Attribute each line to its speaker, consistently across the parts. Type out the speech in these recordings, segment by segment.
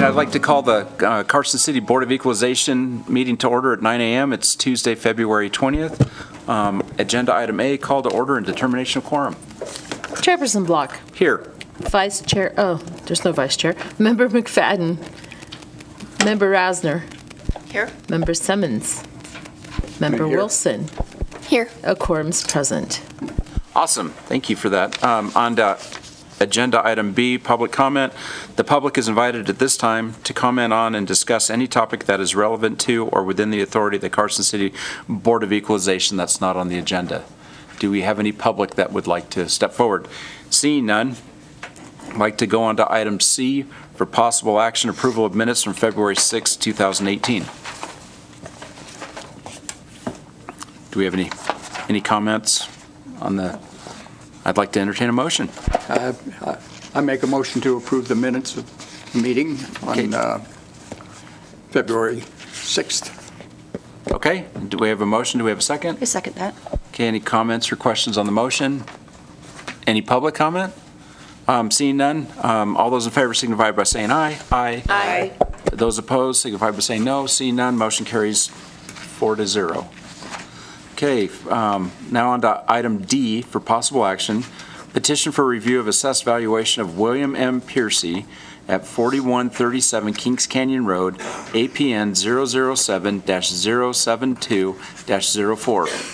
Speaker 1: I'd like to call the Carson City Board of Equalization meeting to order at 9 a.m. It's Tuesday, February 20th. Agenda item A, call to order and determination of quorum.
Speaker 2: Chairperson Block.
Speaker 1: Here.
Speaker 2: Vice Chair, there's no Vice Chair. Member McFadden. Member Rasner.
Speaker 3: Here.
Speaker 2: Member Simmons. Member Wilson.
Speaker 3: Here.
Speaker 2: A quorum's present.
Speaker 1: Awesome. Thank you for that. On to agenda item B, public comment. The public is invited at this time to comment on and discuss any topic that is relevant to or within the authority of the Carson City Board of Equalization that's not on the agenda. Do we have any public that would like to step forward? Seeing none, I'd like to go on to item C for possible action, approval of minutes from February 6, 2018. Do we have any comments on the? I'd like to entertain a motion.
Speaker 4: I make a motion to approve the minutes of the meeting on February 6th.
Speaker 1: Okay. Do we have a motion? Do we have a second?
Speaker 3: I second that.
Speaker 1: Okay. Any comments or questions on the motion? Any public comment? Seeing none, all those in favor signify by saying aye. Aye.
Speaker 3: Aye.
Speaker 1: Those opposed signify by saying no. Seeing none, motion carries 4-0. Okay, now on to item D for possible action. Petition for review of assessed valuation of William M. Piercy at 4137 Kings Canyon Road, APN 007-072-04.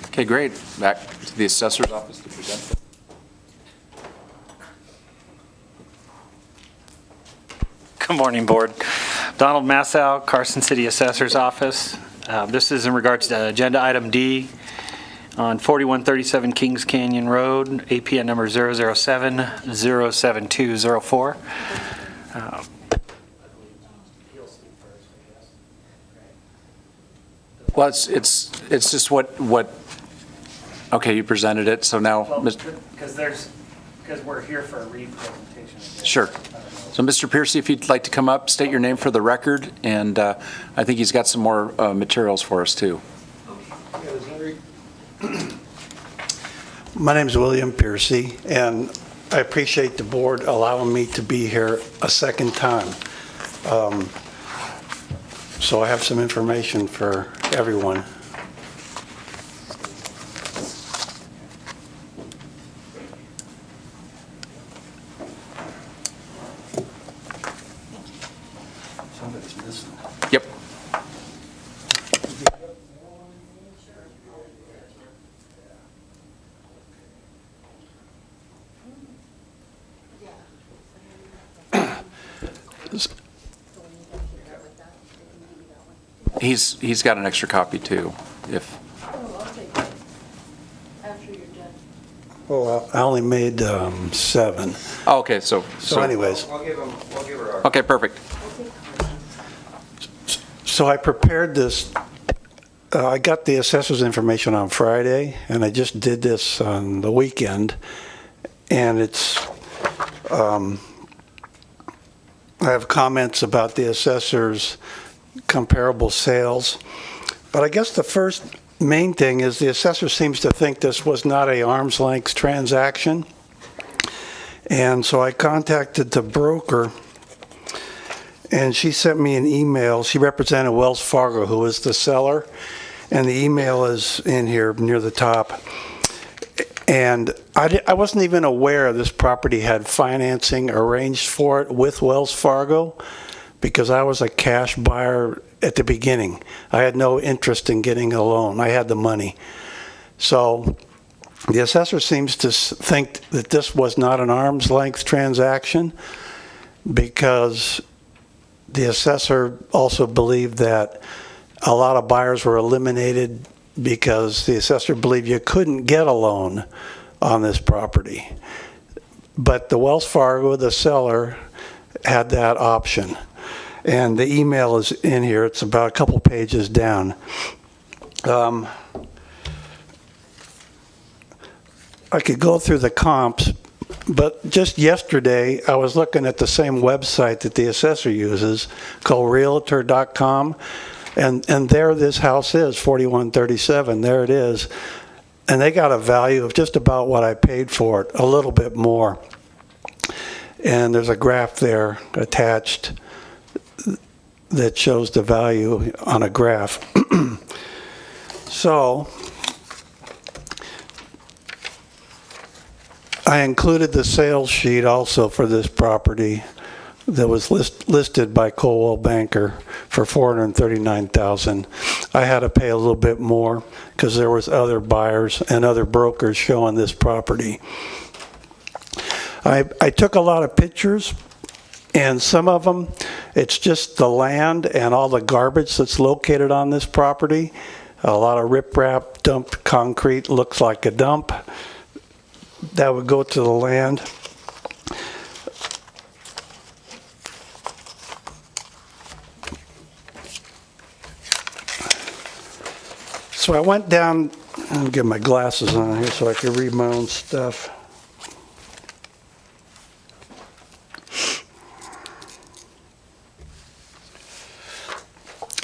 Speaker 1: Okay, great. Back to the assessor's office to present.
Speaker 5: Good morning, Board. Donald Massow, Carson City Assessor's Office. This is in regards to agenda item D on 4137 Kings Canyon Road, APN number 007-072-04.
Speaker 1: Well, it's just what. Okay, you presented it, so now.
Speaker 5: Because we're here for a re-presentation.
Speaker 1: Sure. So, Mr. Piercy, if you'd like to come up, state your name for the record, and I think he's got some more materials for us, too.
Speaker 6: My name is William Piercy, and I appreciate the board allowing me to be here a second time. So I have some information for everyone.
Speaker 1: Yep. He's got an extra copy too. If.
Speaker 2: I'll take it after you're done.
Speaker 6: Well, I only made 7.
Speaker 1: Oh, okay. So
Speaker 6: anyways.
Speaker 7: We'll give her our.
Speaker 1: Okay, perfect.
Speaker 6: So I prepared this. I got the assessor's information on Friday, and I just did this on the weekend. And it's, I have comments about the assessor's comparable sales. But I guess the first main thing is the assessor seems to think this was not a arm's length transaction. And so I contacted the broker, and she sent me an email. She represented Wells Fargo, who is the seller, and the email is in here near the top. And I wasn't even aware this property had financing arranged for it with Wells Fargo, because I was a cash buyer at the beginning. I had no interest in getting a loan. I had the money. So the assessor seems to think that this was not an arm's length transaction, because the assessor also believed that a lot of buyers were eliminated because the assessor believed you couldn't get a loan on this property. But the Wells Fargo, the seller, had that option. And the email is in here. It's about a couple pages down. I could go through the comps, but just yesterday, I was looking at the same website that the assessor uses, called Realtor.com, and there this house is, 4137, there it is. And they got a value of just about what I paid for it, a little bit more. And there's a graph there attached that shows the value on a graph. So I included the sales sheet also for this property that was listed by Coldwell Banker for $439,000. I had to pay a little bit more because there was other buyers and other brokers showing this property. I took a lot of pictures, and some of them, it's just the land and all the garbage that's located on this property. A lot of riprap, dumped concrete, looks like a dump. That would go to the land. So I went down, I'll get my glasses on here so I can read my own stuff.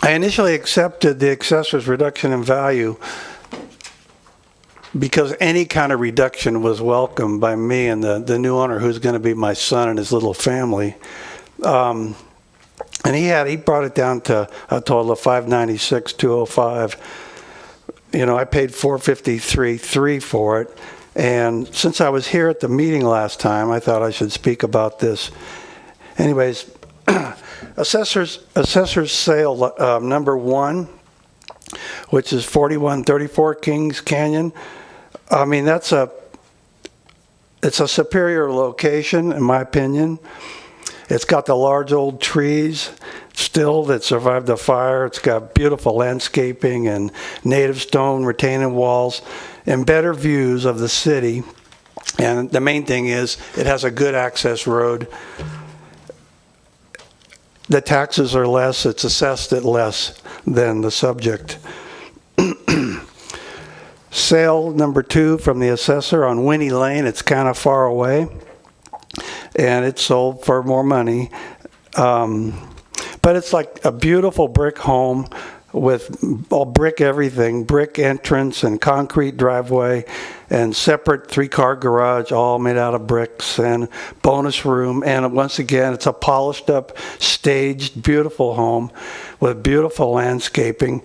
Speaker 6: I initially accepted the assessor's reduction in value because any kind of reduction was welcome by me and the new owner, who's going to be my son and his little family. And he brought it down to a total of $596,205. You know, I paid $453,300 for it. And since I was here at the meeting last time, I thought I should speak about this. Anyways, assessor's sale number 1, which is 4134 Kings Canyon. I mean, it's a superior location, in my opinion. It's got the large old trees still that survived the fire. It's got beautiful landscaping and native stone retaining walls and better views of the city. And the main thing is it has a good access road. The taxes are less. It's assessed at less than the subject. Sale number 2 from the assessor on Winnie Lane. It's kind of far away, and it sold for more money. But it's like a beautiful brick home with all brick everything, brick entrance and concrete driveway and separate 3-car garage, all made out of bricks, and bonus room. And once again, it's a polished up, staged, beautiful home with beautiful landscaping.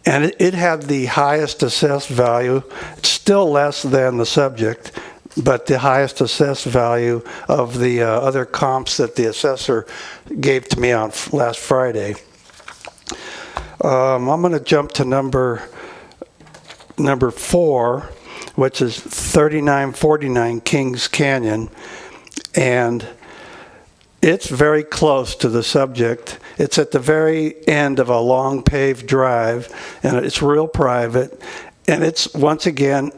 Speaker 6: And it had the highest assessed value. It's still less than the subject, but the highest assessed value of the other comps that the assessor gave to me on last Friday. I'm going to jump to number 4, which is 3949 Kings Canyon, and it's very close to the subject. It's at the very end of a long paved drive, and it's real private. And it's, once again,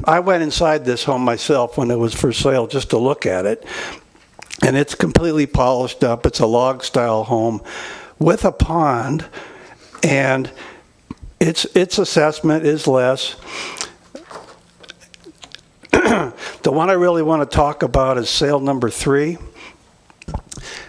Speaker 6: I went inside this home myself when it was for sale just to look at it, and it's completely polished up. It's a log-style home with a pond, and its assessment is less. The one I really want to talk about is sale number 3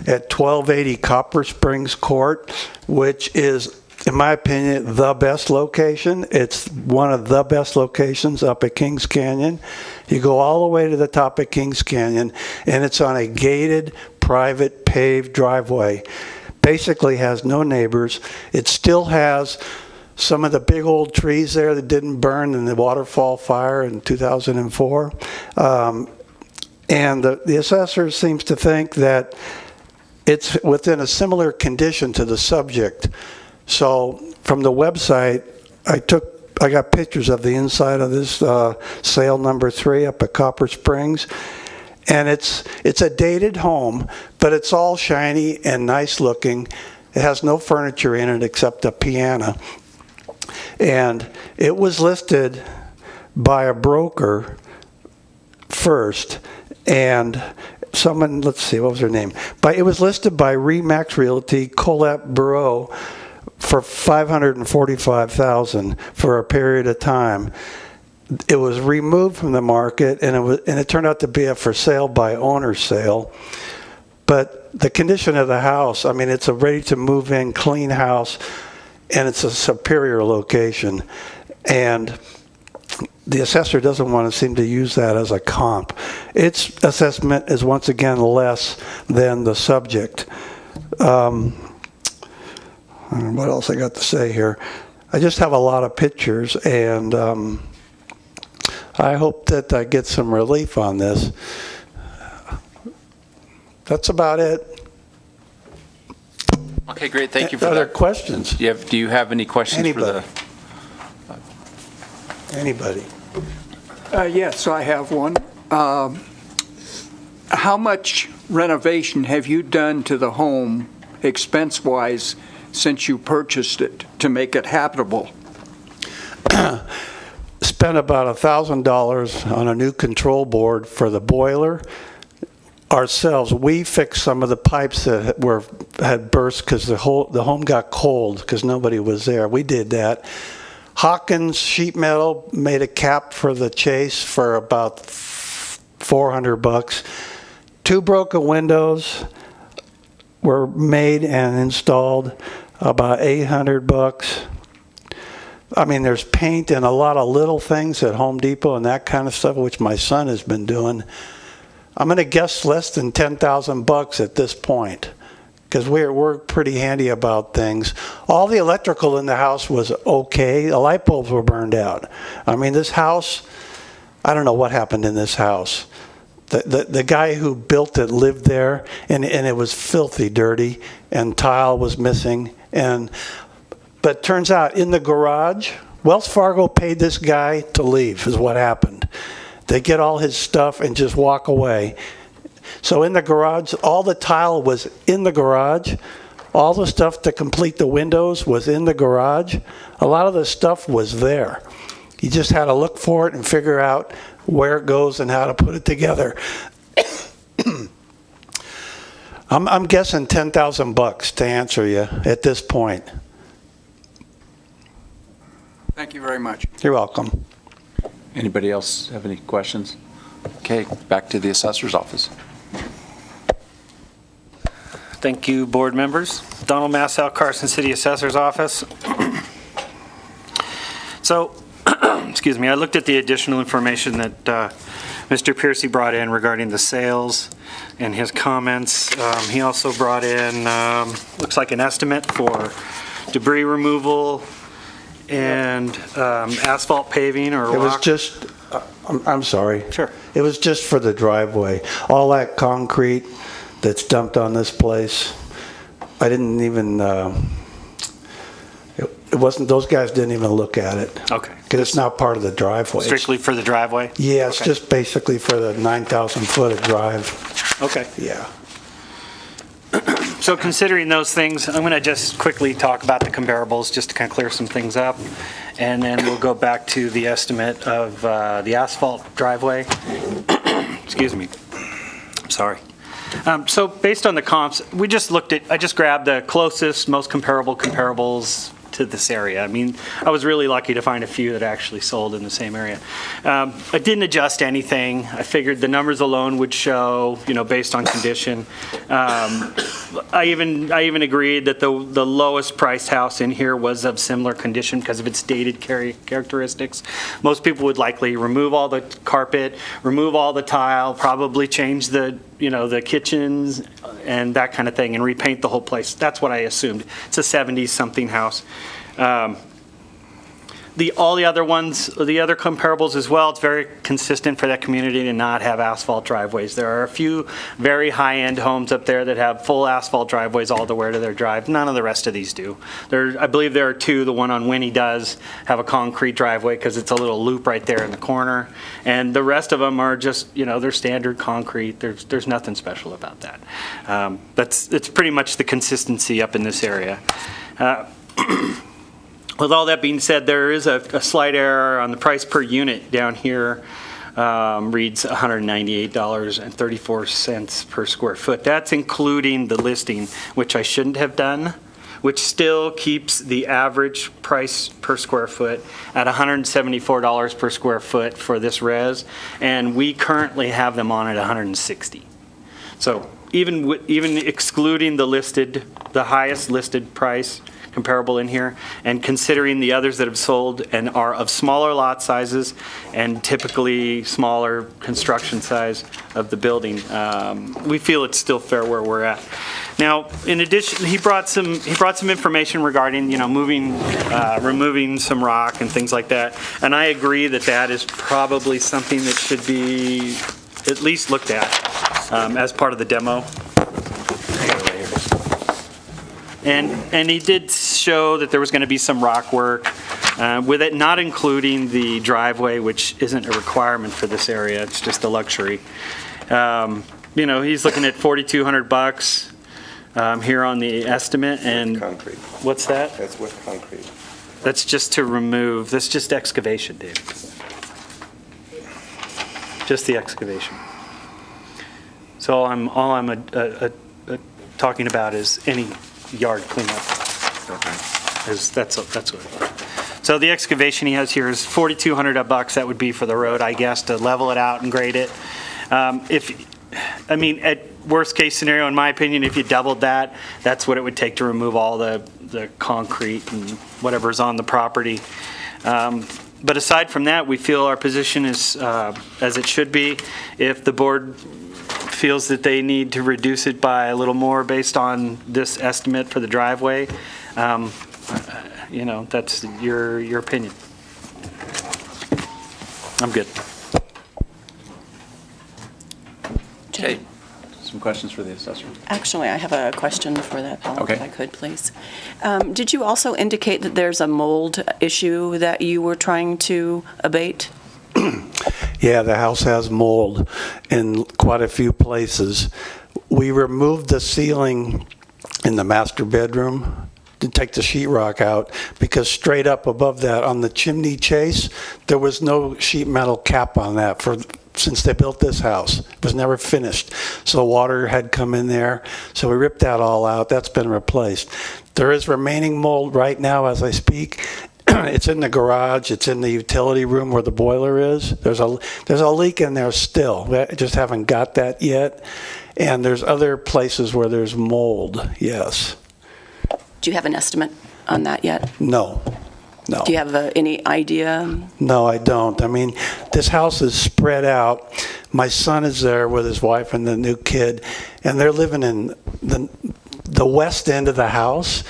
Speaker 6: at 1280 Copper Springs Court, which is, in my opinion, the best location. It's one of the best locations up at Kings Canyon. You go all the way to the top of Kings Canyon, and it's on a gated, private, paved driveway. Basically has no neighbors. It still has some of the big old trees there that didn't burn in the waterfall fire in 2004. And the assessor seems to think that it's within a similar condition to the subject. So from the website, I got pictures of the inside of this sale number 3 up at Copper Springs. And it's a dated home, but it's all shiny and nice looking. It has no furniture in it except a piano. And it was listed by a broker first, and someone, let's see, what was her name? It was listed by Remax Realty, Colette Bureau, for $545,000 for a period of time. it was removed from the market, and it turned out to be a for sale by owner sale. But the condition of the house, I mean, it's a ready-to-move-in, clean house, and it's a superior location. And the assessor doesn't want to seem to use that as a comp. Its assessment is once again less than the subject. What else I got to say here? I just have a lot of pictures, and I hope that I get some relief on this. That's about it.
Speaker 1: Okay, great, thank you for
Speaker 6: Other
Speaker 1: that.
Speaker 6: questions?
Speaker 1: Do you have any questions for the?
Speaker 6: Anybody?
Speaker 4: Yes, I have one. How much renovation have you done to the home, expense-wise, since you purchased it to make it habitable?
Speaker 6: Spent about $1,000 on a new control board for the boiler. Ourselves, we fixed some of the pipes that had burst because the home got cold because nobody was there. We did that. Hawkins sheet metal made a cap for the chase for about $400. 2 broken windows were made and installed, about $800. I mean, there's paint and a lot of little things at Home Depot and that kind of stuff, which my son has been doing. I'm going to guess less than $10,000 at this point, because we're pretty handy about things. All the electrical in the house was okay. The light bulbs were burned out. I mean, this house, I don't know what happened in this house. The guy who built it lived there, and it was filthy dirty, and tile was missing. But turns out in the garage, Wells Fargo paid this guy to leave, is what happened. They get all his stuff and just walk away. So in the garage, all the tile was in the garage. All the stuff to complete the windows was in the garage. A lot of the stuff was there. You just had to look for it and figure out where it goes and how to put it together. I'm guessing $10,000 to answer you at this point.
Speaker 4: Thank you very much.
Speaker 6: You're welcome.
Speaker 1: Anybody else have any questions? Okay, back to the assessor's office.
Speaker 5: Thank you, board members. Donald Massow, Carson City Assessor's Office. So, excuse me, I looked at the additional information that Mr. Piercy brought in regarding the sales and his comments. He also brought in, looks like an estimate for debris removal and asphalt paving or rock.
Speaker 6: It was just, I'm sorry.
Speaker 5: Sure.
Speaker 6: It was just for the driveway. All that concrete that's dumped on this place, I didn't even, it wasn't, those guys didn't even look at it.
Speaker 5: Okay.
Speaker 6: Because it's not part of the driveway.
Speaker 5: Strictly for the driveway?
Speaker 6: Yeah, it's
Speaker 5: Okay.
Speaker 6: just basically for the 9,000 foot of drive.
Speaker 5: Okay.
Speaker 6: Yeah.
Speaker 5: So considering those things, I'm going to just quickly talk about the comparables just to kind of clear some things up. And then we'll go back to the estimate of the asphalt driveway. Excuse me. Sorry. So based on the comps, I just grabbed the closest, most comparable comparables to this area. I mean, I was really lucky to find a few that actually sold in the same area. I didn't adjust anything. I figured the numbers alone would show, based on condition. I even agreed that the lowest priced house in here was of similar condition because of its dated characteristics. Most people would likely remove all the carpet, remove all the tile, probably change the kitchens and that kind of thing and repaint the whole place. That's what I assumed. It's a 70-something house. All the other ones, the other comparables as well, it's very consistent for that community to not have asphalt driveways. There are a few very high-end homes up there that have full asphalt driveways all the way to their drive. None of the rest of these do. I believe there are 2. The one on Winnie does have a concrete driveway because it's a little loop right there in the corner. And the rest of them are just, they're standard concrete. There's nothing special about that. It's pretty much the consistency up in this area. With all that being said, there is a slight error on the price per unit down here. Reads $198.34 per square foot. That's including the listing, which I shouldn't have done, which still keeps the average price per square foot at $174 per square foot for this res, and we currently have them on at $160. So even excluding the highest listed price comparable in here, and considering the others that have sold and are of smaller lot sizes and typically smaller construction size of the building, we feel it's still fair where we're at. Now, in addition, he brought some information regarding, removing some rock and things like that, and I agree that that is probably something that should be at least looked at as part of the demo. And he did show that there was going to be some rock work, with it not including the driveway, which isn't a requirement for this area. It's just a luxury. He's looking at $4,200 here on the estimate. And
Speaker 3: Concrete.
Speaker 5: what's that?
Speaker 3: That's with concrete.
Speaker 5: That's just to remove. That's just excavation, Dave. Just the excavation. So all I'm talking about is any yard cleanup.
Speaker 3: Okay.
Speaker 5: That's what. So the excavation he has here is $4,200. That would be for the road, I guess, to level it out and grade it. At worst case scenario, in my opinion, if you doubled that, that's what it would take to remove all the concrete and whatever's on the property. But aside from that, we feel our position is as it should be. If the board feels that they need to reduce it by a little more based on this estimate for the driveway, that's your opinion. I'm good.
Speaker 1: Okay. Some questions for the assessor?
Speaker 7: Actually, I have a question for that fellow,
Speaker 1: Okay.
Speaker 7: if I could, please. Did you also indicate that there's a mold issue that you were trying to abate?
Speaker 6: Yeah, the house has mold in quite a few places. We removed the ceiling in the master bedroom to take the sheetrock out because straight up above that on the chimney chase, there was no sheet metal cap on that since they built this house. It was never finished. So water had come in there. So we ripped that all out. That's been replaced. There is remaining mold right now as I speak. It's in the garage. It's in the utility room where the boiler is. There's a leak in there still. We just haven't got that yet. And there's other places where there's mold, yes.
Speaker 7: Do you have an estimate on that yet?
Speaker 6: No.
Speaker 7: Do you have any idea?
Speaker 6: No, I don't. I mean, this house is spread out. My son is there with his wife and the new kid, and they're living in the west end of the house.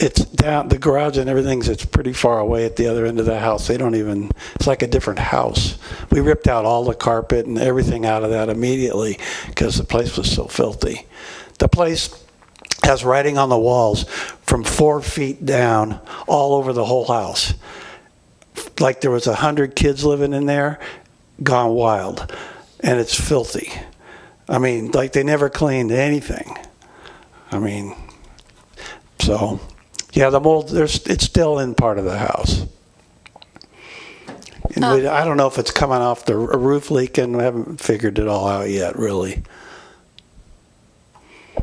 Speaker 6: It's down, the garage and everything's, it's pretty far away at the other end of the house. It's like a different house. We ripped out all the carpet and everything out of that immediately because the place was so filthy. The place has writing on the walls from 4 feet down all over the whole house. Like there was 100 kids living in there, gone wild. And it's filthy. I mean, like they never cleaned anything. So, yeah, the mold, it's still in part of the house. And I don't know if it's coming off the roof leaking. We haven't figured it all out yet, really.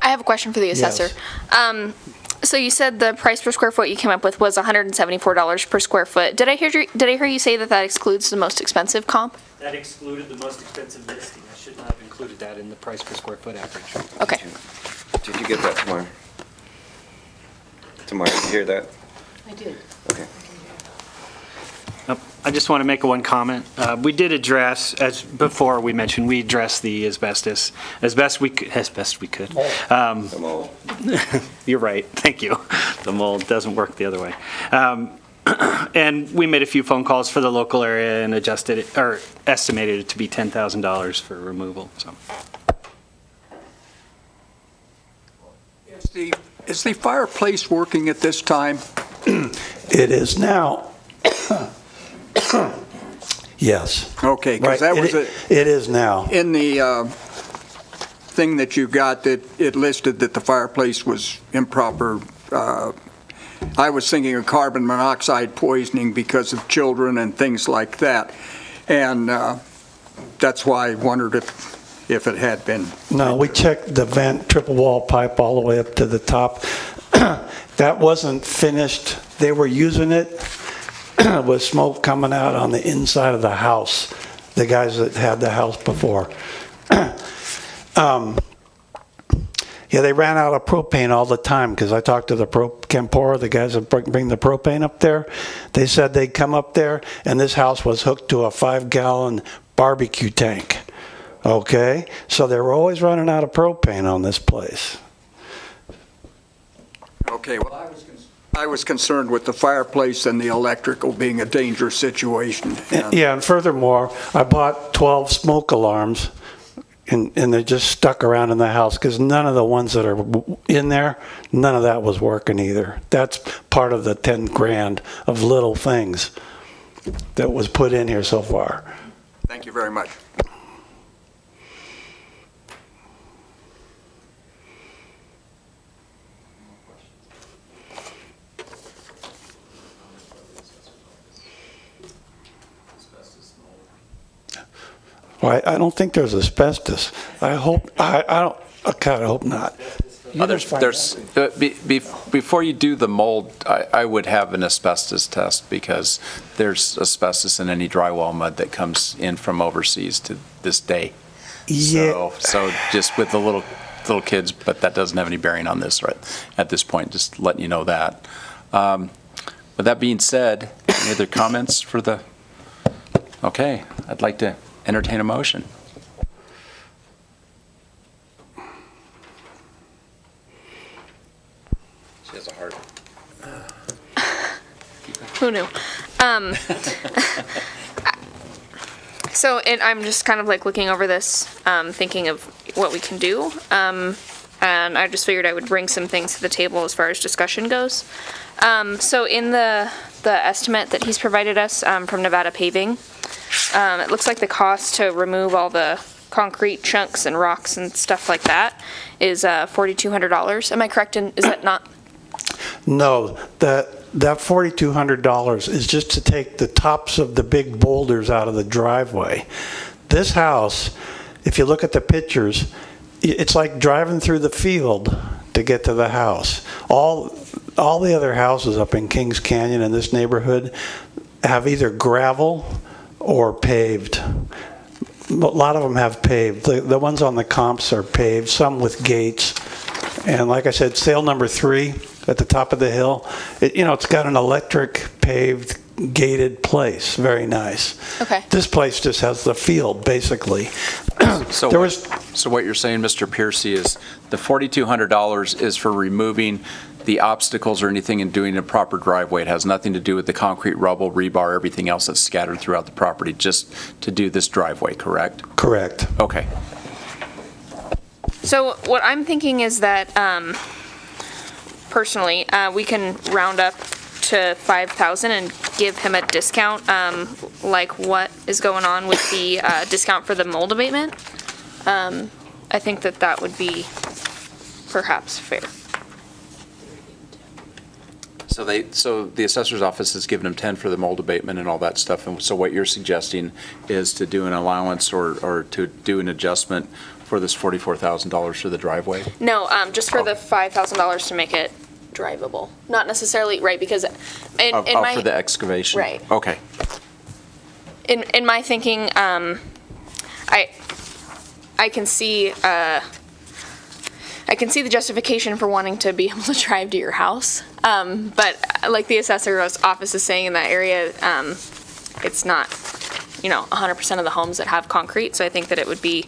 Speaker 8: I have a question for the assessor.
Speaker 6: Yes.
Speaker 8: So you said the price per square foot you came up with was $174 per square foot. Did I hear you say that excludes the most expensive comp?
Speaker 5: That excluded the most expensive listing. I should not have included that in the price per square foot average.
Speaker 8: Okay.
Speaker 3: Did you get that, Tamar? Tamar, did you hear that?
Speaker 2: I did.
Speaker 3: Okay.
Speaker 5: I just want to make one comment. We did address, as before we mentioned, we addressed the asbestos as best we could.
Speaker 3: The mold.
Speaker 5: You're right. Thank you. The mold doesn't work the other way. And we made a few phone calls for the local area and adjusted it, or estimated it to be $10,000 for removal. So.
Speaker 4: Is the fireplace working at this time?
Speaker 6: It is now. Yes.
Speaker 4: Okay, because that was
Speaker 6: it is now.
Speaker 4: in the thing that you got that it listed that the fireplace was improper. I was thinking of carbon monoxide poisoning because of children and things like that. And that's why I wondered if it had been.
Speaker 6: No, we checked the vent, triple wall pipe all the way up to the top. That wasn't finished. They were using it with smoke coming out on the inside of the house, the guys that had the house before. Yeah, they ran out of propane all the time because I talked to the Campora, the guys that bring the propane up there. They said they'd come up there, and this house was hooked to a 5-gallon barbecue tank. Okay? So they were always running out of propane on this place.
Speaker 4: Okay, well, I was concerned with the fireplace and the electrical being a dangerous situation.
Speaker 6: Yeah, and furthermore, I bought 12 smoke alarms, and they just stuck around in the house because none of the ones that are in there, none of that was working either. That's part of the 10 grand of little things that was put in here so far.
Speaker 4: Thank you very much.
Speaker 6: Well, I don't think there's asbestos. I hope, I don't, God, I hope not.
Speaker 1: Before you do the mold, I would have an asbestos test because there's asbestos in any drywall mud that comes in from overseas to this day.
Speaker 6: Yeah.
Speaker 1: So just with the little kids, but that doesn't have any bearing on this right at this point, just letting you know that. With that being said, any other comments for the, okay, I'd like to entertain a motion. She has a heart.
Speaker 8: Who knew? I'm just kind of like looking over this, thinking of what we can do. And I just figured I would bring some things to the table as far as discussion goes. So in the estimate that he's provided us from Nevada Paving, it looks like the cost to remove all the concrete chunks and rocks and stuff like that is $4,200. Am I correct? And is that not?
Speaker 6: No, that $4,200 is just to take the tops of the big boulders out of the driveway. This house, if you look at the pictures, it's like driving through the field to get to the house. All the other houses up in Kings Canyon in this neighborhood have either gravel or paved. A lot of them have paved. The ones on the comps are paved, some with gates. And like I said, sale number 3 at the top of the hill, it's got an electric paved gated place. Very nice.
Speaker 8: Okay.
Speaker 6: This place just has the field, basically.
Speaker 1: So what you're saying, Mr. Piercy, is the $4,200 is for removing the obstacles or anything and doing a proper driveway. It has nothing to do with the concrete, rubble, rebar, everything else that's scattered throughout the property, just to do this driveway, correct?
Speaker 6: Correct.
Speaker 1: Okay.
Speaker 8: So what I'm thinking is that, personally, we can round up to 5,000 and give him a discount, like what is going on with the discount for the mold abatement. I think that would be perhaps fair.
Speaker 1: So the assessor's office has given him 10 for the mold abatement and all that stuff, and so what you're suggesting is to do an allowance or to do an adjustment for this $44,000 for the driveway?
Speaker 8: No, just for the $5,000 to make it drivable. Not necessarily, right, because in my...
Speaker 1: For the excavation?
Speaker 8: Right.
Speaker 1: Okay.
Speaker 8: In my thinking, I can see the justification for wanting to be able to drive to your house. But like the assessor's office is saying in that area, it's not, 100% of the homes that have concrete. So I think that it would be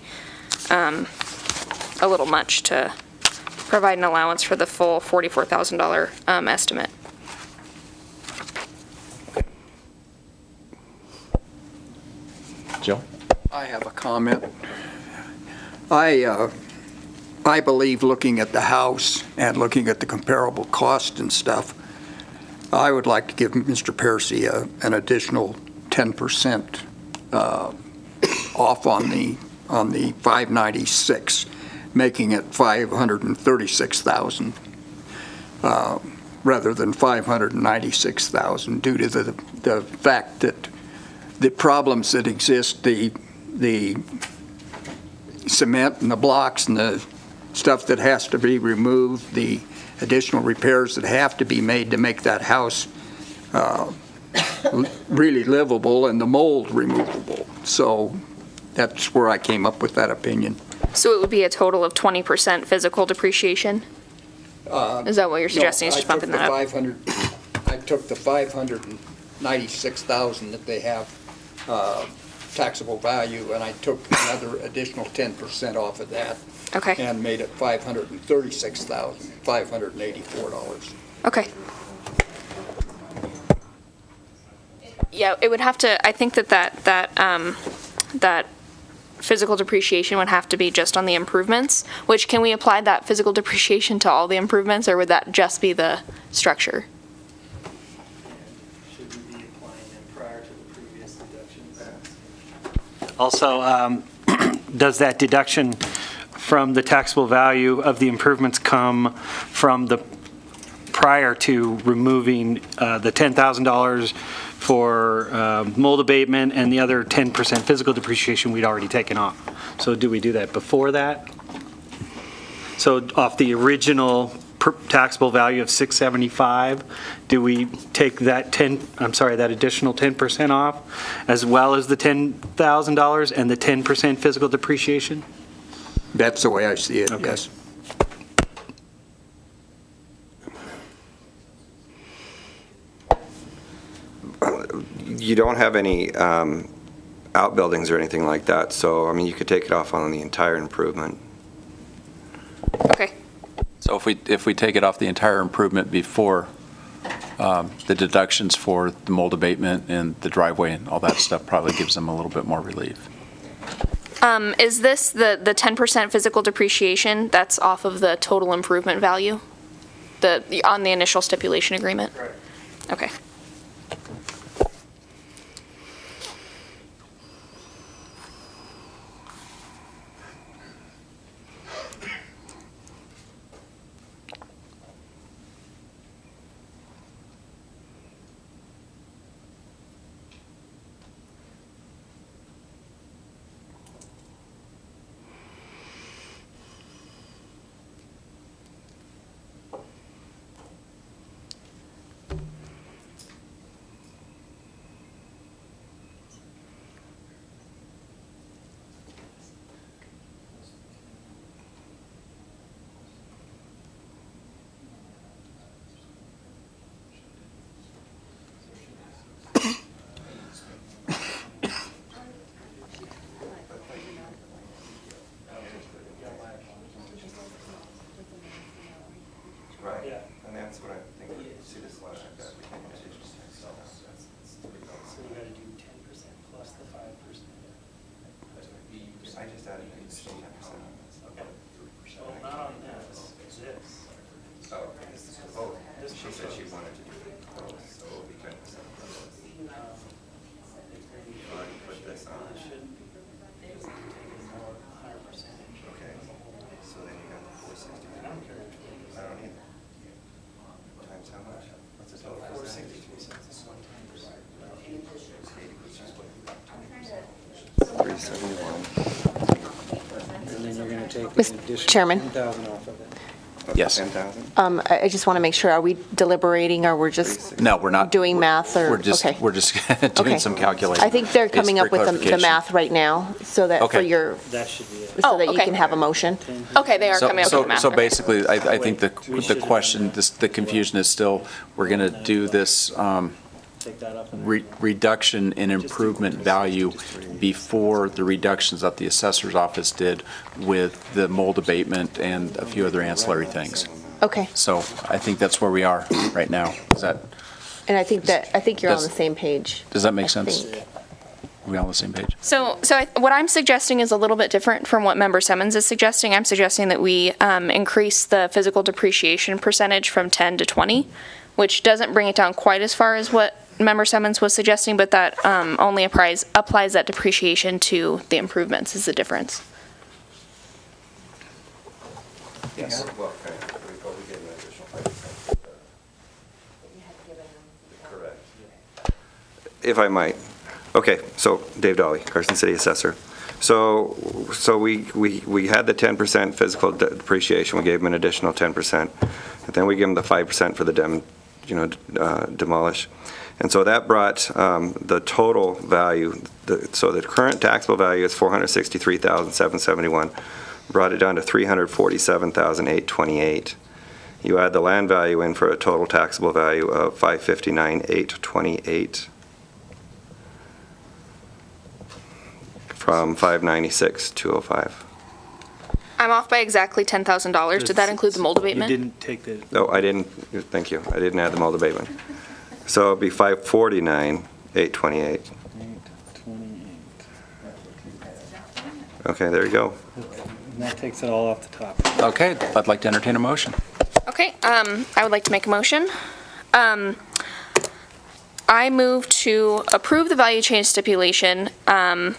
Speaker 8: a little much to provide an allowance for the full $44,000 estimate.
Speaker 1: Jill?
Speaker 4: I have a comment. I believe, looking at the house and looking at the comparable cost and stuff, I would like to give Mr. Piercy an additional 10% off on the 596, making it 536,000 rather than 596,000, due to the fact that the problems that exist, the cement and the blocks and stuff that has to be removed, the additional repairs that have to be made to make that house really livable, and the mold removable. So that's where I came up with that opinion.
Speaker 8: So it would be a total of 20% physical depreciation? Is that what you're suggesting, is just bumping that up?
Speaker 4: I took the 596,000 that they have taxable value, and I took another additional 10% off of that
Speaker 8: Okay,
Speaker 4: and made it $536,584.
Speaker 8: okay. Yeah, it would have to, I think that physical depreciation would have to be just on the improvements, which, can we apply that physical depreciation to all the improvements, or would that just be the structure?
Speaker 5: Should we be applying them prior to the previous deductions? Also, does that deduction from the taxable value of the improvements come from the, prior to removing the $10,000 for mold abatement and the other 10% physical depreciation we'd already taken off? So do we do that before that? So off the original taxable value of 675, do we take that that additional 10% off, as well as the $10,000 and the 10% physical depreciation?
Speaker 4: That's the way I see it,
Speaker 5: Okay.
Speaker 4: yes.
Speaker 3: You don't have any outbuildings or anything like that, so, I mean, you could take it off on the entire improvement.
Speaker 8: Okay,
Speaker 1: So if we take it off the entire improvement before the deductions for the mold abatement and the driveway and all that stuff, probably gives them a little bit more relief.
Speaker 8: is this the 10% physical depreciation that's off of the total improvement value? On the initial stipulation agreement?
Speaker 5: Right.
Speaker 8: Okay.
Speaker 3: Right. Yeah. And that's what I think, see this line like that, we can't change this tax.
Speaker 5: So you got to do 10% plus the 5%.
Speaker 3: I just added an additional 10%.
Speaker 5: Okay. Well, not on this, it's this.
Speaker 3: Oh, she said she wanted to do it, so it will be 10%. Already put this on.
Speaker 5: It shouldn't be. It's taking more, higher percentage.
Speaker 3: Okay, so then you got the 460.
Speaker 5: I don't care.
Speaker 3: I don't either. Times how much? What's the total? 463 cents. 371.
Speaker 5: And then you're going to take an
Speaker 7: Mr.
Speaker 5: additional
Speaker 7: Chairman.
Speaker 5: 10,000 off of it.
Speaker 1: Yes.
Speaker 3: 10,000?
Speaker 7: I just want to make sure, are we deliberating, or we're just
Speaker 1: No, we're not.
Speaker 7: doing math, or?
Speaker 1: We're just
Speaker 7: okay.
Speaker 1: doing
Speaker 7: Okay.
Speaker 1: some calculating.
Speaker 7: I think they're
Speaker 1: It's
Speaker 7: coming
Speaker 1: for
Speaker 7: up with the
Speaker 1: clarification.
Speaker 7: math right now, so that for
Speaker 1: Okay.
Speaker 7: your,
Speaker 5: That should be it.
Speaker 7: so
Speaker 8: Oh,
Speaker 7: that you
Speaker 8: okay.
Speaker 7: can have a motion.
Speaker 8: Okay, they are coming up with the math.
Speaker 1: So
Speaker 8: Okay.
Speaker 1: basically, I think the
Speaker 5: We should have
Speaker 1: question,
Speaker 5: done that.
Speaker 1: the confusion is still, we're going to do this
Speaker 5: Take that up. and-
Speaker 1: reduction in improvement value before the reductions that the assessor's office did with the mold abatement and a few other ancillary things.
Speaker 7: Okay,
Speaker 1: So I think that's where we are right now. Is that,
Speaker 7: and I think you're on the
Speaker 1: Does-
Speaker 7: same page.
Speaker 1: does that make
Speaker 7: I
Speaker 1: sense?
Speaker 7: think.
Speaker 1: Are we all on the same page?
Speaker 8: So what I'm suggesting is a little bit different from what Member Simmons is suggesting. I'm suggesting that we increase the physical depreciation percentage from 10 to 20, which doesn't bring it down quite as far as what Member Simmons was suggesting, but that only applies that depreciation to the improvements is the difference.
Speaker 3: Yes. Well, okay, but we gave an additional 5%. Correct. If I might, Okay, so Dave Dolly, Carson City Assessor. So we had the 10% physical depreciation. We gave them an additional 10%. And then we gave them the 5% for the demolish. And so that brought the total value, so the current taxable value is $463,771, brought it down to $347,828. You add the land value in for a total taxable value of $559,828 from $596,205.
Speaker 8: I'm off by exactly $10,000. Did that include the mold abatement?
Speaker 5: You didn't take the...
Speaker 3: No, I didn't, thank you. I didn't add the mold abatement. So it'd be $549,828. Okay, there you go.
Speaker 5: And that takes it all off the top.
Speaker 1: Okay, I'd like to entertain a motion.
Speaker 8: Okay, I would like to make a motion. I move to approve the value change stipulation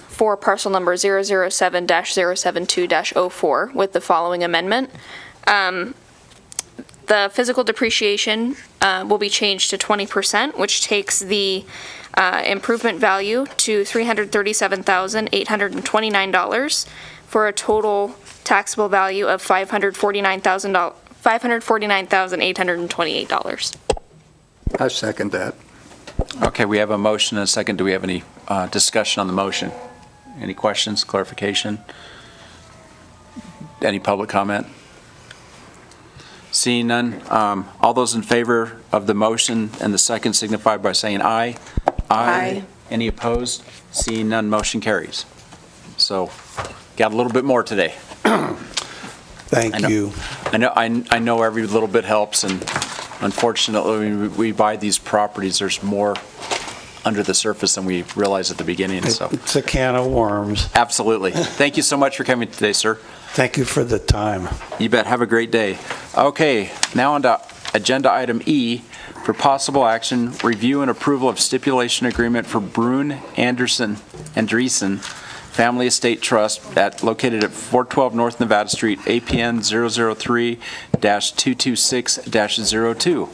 Speaker 8: for parcel number 007-072-04 with the following amendment. The physical depreciation will be changed to 20%, which takes the improvement value to $337,829 for a total taxable value of $549,828.
Speaker 4: I second that.
Speaker 1: Okay, we have a motion and a second. Do we have any discussion on the motion? Any questions, clarification? Any public comment? Seeing none, all those in favor of the motion and the second signify by saying aye.
Speaker 7: Aye.
Speaker 1: Any opposed? Seeing none, motion carries. So, got a little bit more today.
Speaker 6: Thank you.
Speaker 1: I know every little bit helps, and unfortunately, when we buy these properties, there's more under the surface than we realized at the beginning, so.
Speaker 6: It's a can of worms.
Speaker 1: Absolutely. Thank you so much for coming today, sir.
Speaker 6: Thank you for the time.
Speaker 1: You bet. Have a great day. Okay, now on to agenda item E for possible action, review and approval of stipulation agreement for Brune Andreessen Family Estate Trust located at 412 North Nevada Street, APN 003-226-02.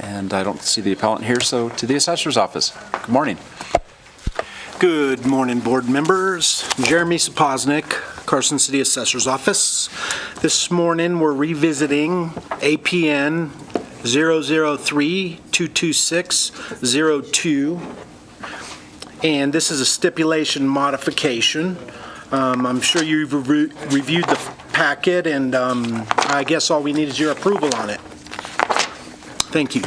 Speaker 1: And I don't see the appellant here, so to the assessor's office. Good morning.
Speaker 9: Good morning, board members. Jeremy Sapoznik, Carson City Assessor's Office. This morning, we're revisiting APN 003-226-02. And this is a stipulation modification. I'm sure you've reviewed the packet, and I guess all we need is your approval on it. Thank you.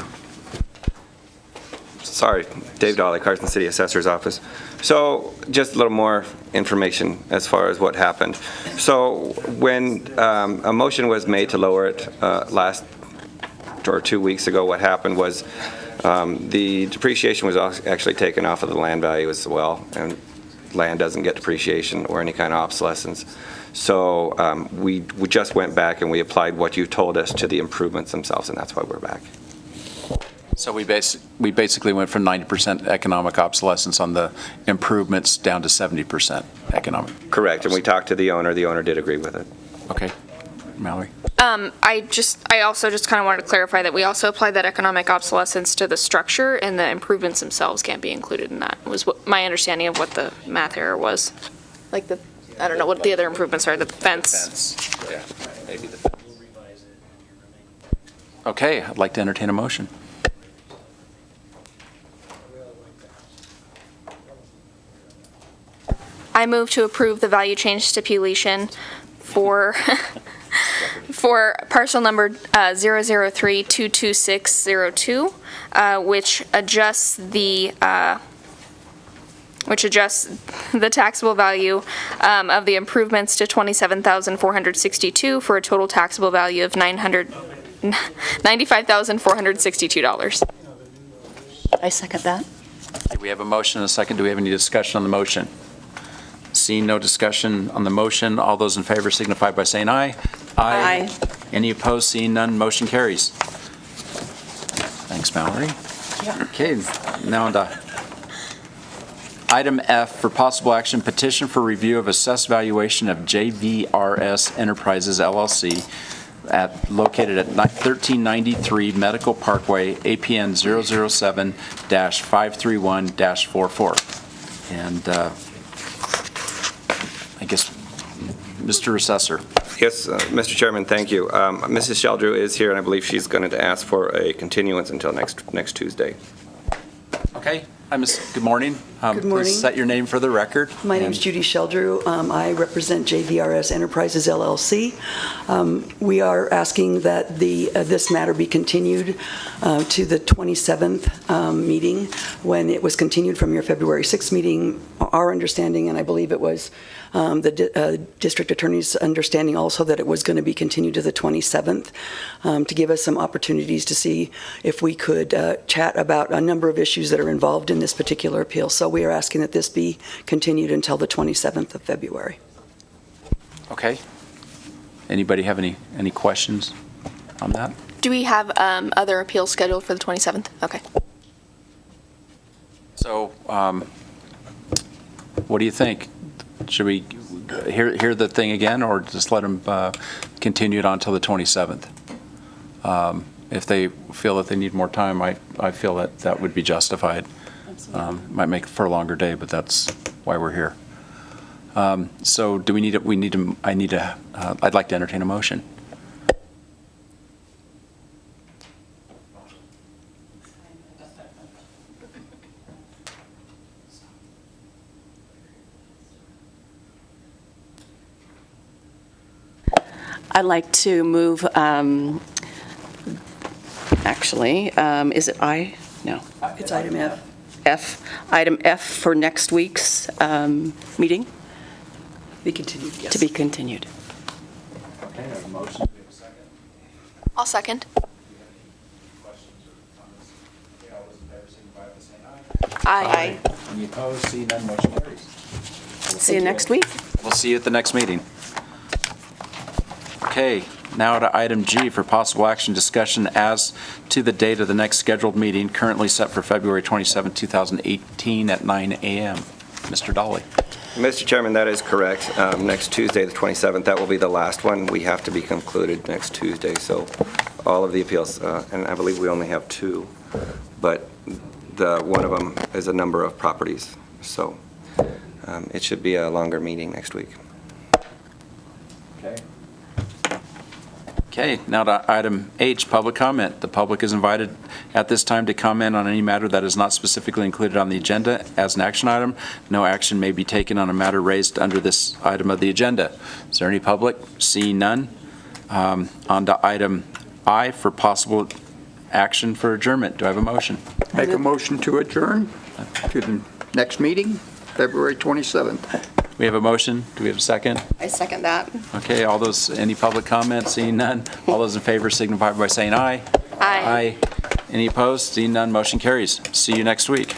Speaker 3: Sorry, Dave Dolly, Carson City Assessor's Office. So just a little more information as far as what happened. So when a motion was made to lower it last or 2 weeks ago, what happened was the depreciation was actually taken off of the land value as well, and land doesn't get depreciation or any kind of obsolescence. So we just went back and we applied what you told us to the improvements themselves, and that's why we're back.
Speaker 1: So we basically went from 90% economic obsolescence on the improvements down to 70% economic.
Speaker 3: Correct, and we talked to the owner. The owner did agree with it.
Speaker 1: Okay. Mallory?
Speaker 8: I also just kind of wanted to clarify that we also applied that economic obsolescence to the structure, and the improvements themselves can't be included in that, was what my understanding of what the math error was. Like I don't know what the other improvements are, the fence.
Speaker 1: Yeah, maybe the fence. Okay, I'd like to entertain a motion.
Speaker 8: I move to approve the value change stipulation for for parcel number 003-226-02, which adjusts the taxable value of the improvements to $27,462 for a total taxable value of $95,462.
Speaker 7: I second that.
Speaker 1: We have a motion and a second. Do we have any discussion on the motion? Seeing no discussion on the motion, all those in favor signify by saying aye.
Speaker 7: Aye.
Speaker 1: Any opposed? Seeing none, motion carries. Thanks, Mallory. Okay, now on to item F for possible action, petition for review of assessed valuation of JVRS Enterprises LLC located at 1393 Medical Parkway, APN 007-531-44. And I guess, Mr. Assessor.
Speaker 3: Yes, Mr. Chairman, thank you. Mrs. Sheldrew is here, and I believe she's going to ask for a continuance until next Tuesday.
Speaker 1: Okay. Hi, Miss. Good morning.
Speaker 10: Good morning.
Speaker 1: Please set your name for the record.
Speaker 10: My name's Judy Sheldrew. I represent JVRS Enterprises LLC. We are asking that this matter be continued to the 27th meeting, when it was continued from your February 6th meeting. Our understanding, and I believe it was the district attorney's understanding also, that it was going to be continued to the 27th, to give us some opportunities to see if we could chat about a number of issues that are involved in this particular appeal. So we are asking that this be continued until the 27th of February.
Speaker 1: Okay. Anybody have any questions on that?
Speaker 8: Do we have other appeals scheduled for the 27th? Okay.
Speaker 1: So, what do you think? Should we hear the thing again, or just let them continue it on until the 27th? If they feel that they need more time, I feel that would be justified. Might make for a longer day, but that's why we're here. So do we need to, I'd like to entertain a motion.
Speaker 7: I'd like to move, is it I? No.
Speaker 10: It's item F.
Speaker 7: Item F for next week's meeting,
Speaker 10: Be continued, yes.
Speaker 7: to be continued.
Speaker 1: Okay, I have a motion. Do we have a second?
Speaker 8: I'll second.
Speaker 1: Questions or comments? Okay, all those in favor signify by saying aye.
Speaker 8: Aye.
Speaker 1: Any opposed? See none, motion carries.
Speaker 7: See you next week.
Speaker 1: We'll see you at the next meeting. Okay, now to item G for possible action discussion as to the date of the next scheduled meeting, currently set for February 27, 2018 at 9 a.m. Mr. Dolly.
Speaker 3: Mr. Chairman, that is correct. Next Tuesday, the 27th, that will be the last one. We have to be concluded next Tuesday, so all of the appeals, and I believe we only have two, but one of them is a number of properties, so it should be a longer meeting next week.
Speaker 1: Okay. Okay, now to item H, public comment. The public is invited at this time to comment on any matter that is not specifically included on the agenda as an action item. No action may be taken on a matter raised under this item of the agenda. Is there any public? Seeing none. On to item I for possible action for adjournment. Do I have a motion?
Speaker 4: Make a motion to adjourn to the next meeting, February 27th.
Speaker 1: We have a motion. Do we have a second?
Speaker 7: I second that.
Speaker 1: Okay, any public comments? Seeing none. All those in favor signify by saying aye.
Speaker 8: Aye.
Speaker 1: Any opposed? Seeing none, motion carries. See you next week.